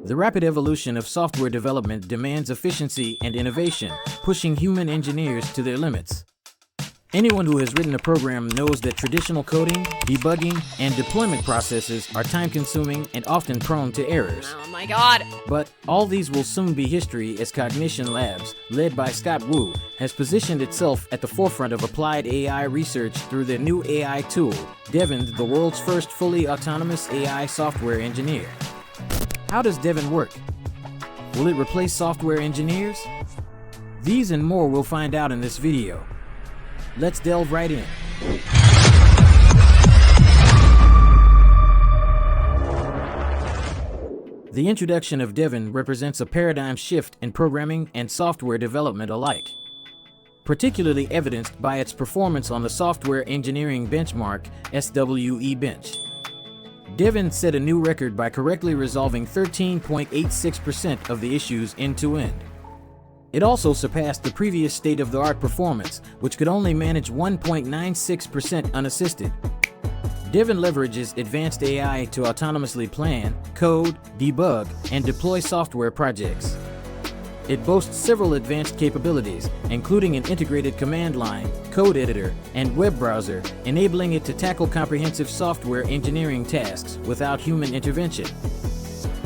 The rapid evolution of software development demands efficiency and innovation, pushing human engineers to their limits. Anyone who has written a program knows that traditional coding, debugging, and deployment processes are time-consuming and often prone to errors. Oh my god! But all these will soon be history as Cognition Labs, led by Scott Wu, has positioned itself at the forefront of applied AI research through their new AI tool, Devin, the world's first fully autonomous AI software engineer. How does Devin work? Will it replace software engineers? These and more we'll find out in this video. Let's delve right in. The introduction of Devin represents a paradigm shift in programming and software development alike, particularly evidenced by its performance on the Software Engineering Benchmark (SWE Bench). Devin set a new record by correctly resolving 13.86% of the issues end-to-end. It also surpassed the previous state-of-the-art performance, which could only manage 1.96% unassisted. Devin leverages advanced AI to autonomously plan, code, debug, and deploy software projects. It boasts several advanced capabilities, including an integrated command line, code editor, and web browser, enabling it to tackle comprehensive software engineering tasks without human intervention.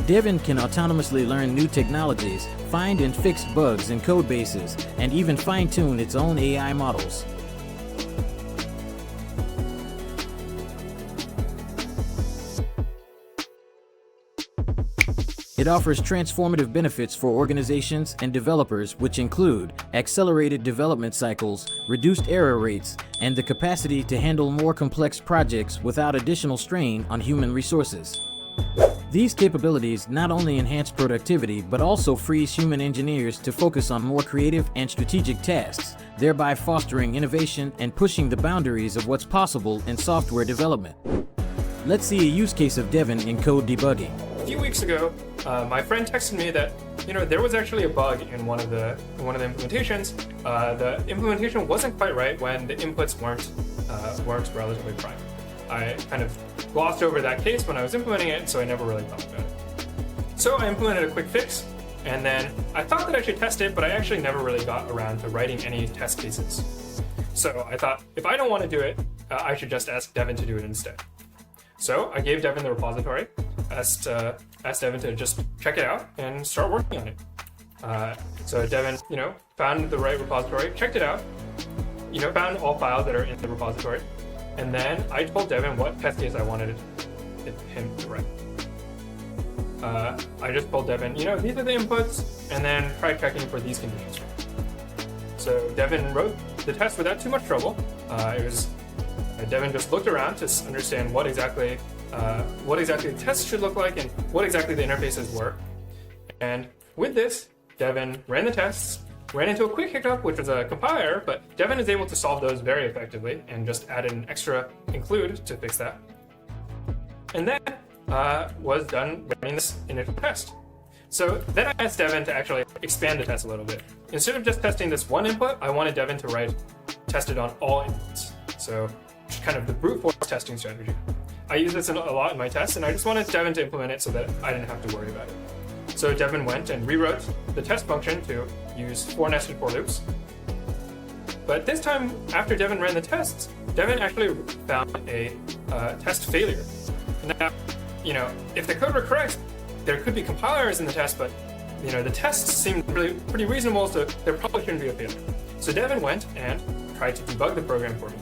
Devin can autonomously learn new technologies, find and fix bugs in code bases, and even fine-tune its own AI models. It offers transformative benefits for organizations and developers, which include accelerated development cycles, reduced error rates, and the capacity to handle more complex projects without additional strain on human resources. These capabilities not only enhance productivity, but also frees human engineers to focus on more creative and strategic tasks, thereby fostering innovation and pushing the boundaries of what's possible in software development. Let's see a use case of Devin in code debugging. A few weeks ago, my friend texted me that there was actually a bug in one of the implementations. The implementation wasn't quite right when the inputs weren't relatively prime. I kind of glossed over that case when I was implementing it, so I never really thought about it. So I implemented a quick fix, and then I thought that I should test it, but I actually never really got around to writing any test cases. So I thought, if I don't want to do it, I should just ask Devin to do it instead. So I gave Devin the repository, asked Devin to just check it out and start working on it. So Devin, found the right repository, checked it out, found all files that are in the repository, and then I told Devin what test case I wanted him to write. I just told Devin, these are the inputs, and then try checking for these conditions. So Devin wrote the test without too much trouble. Devin just looked around to understand what exactly the test should look like and what exactly the interfaces were. And with this, Devin ran the tests, ran into a quick hiccup, which was a compiler, but Devin is able to solve those very effectively and just added an extra include to fix that. And then was done running this initial test. So then I asked Devin to actually expand the test a little bit. Instead of just testing this one input, I wanted Devin to test it on all inputs. So kind of the brute force testing strategy. I use this a lot in my tests, and I just wanted Devin to implement it so that I didn't have to worry about it. So Devin went and rewrote the test function to use 4 nested for loops. But this time, after Devin ran the tests, Devin actually found a test failure. Now, if the code were correct, there could be compiler errors in the test, but the tests seemed really pretty reasonable, so there probably shouldn't be a failure. So Devin went and tried to debug the program for me.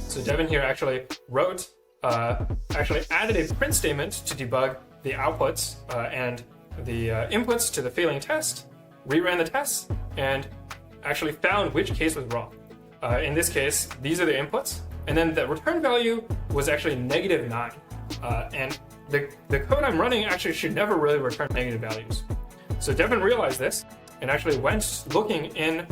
So Devin here actually added a print statement to debug the outputs and the inputs to the failing test, reran the tests, and actually found which case was wrong. In this case, these are the inputs, and then the return value was actually -9. And the code I'm running actually should never really return negative values. So Devin realized this and actually went looking in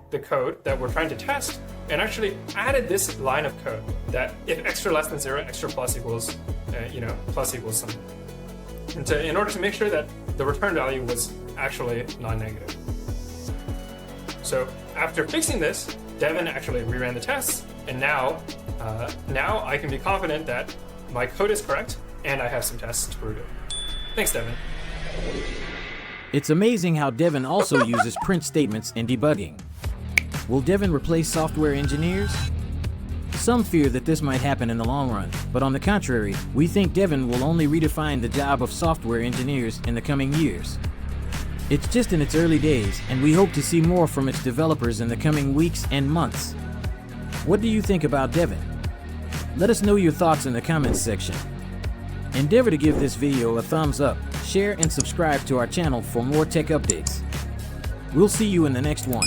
the code that we're trying to test, and actually added this line of code that if extra less than 0, extra plus equals, plus equals something. And in order to make sure that the return value was actually non-negative. So after fixing this, Devin actually reran the tests, and now I can be confident that my code is correct, and I have some tests to prove it. Thanks, Devin. It's amazing how Devin also uses print statements in debugging. Will Devin replace software engineers? Some fear that this might happen in the long run, but on the contrary, we think Devin will only redefine the job of software engineers in the coming years. It's just in its early days, and we hope to see more from its developers in the coming weeks and months. What do you think about Devin? Let us know your thoughts in the comments section. Endeavor to give this video a thumbs up, share and subscribe to our channel for more tech updates. We'll see you in the next one.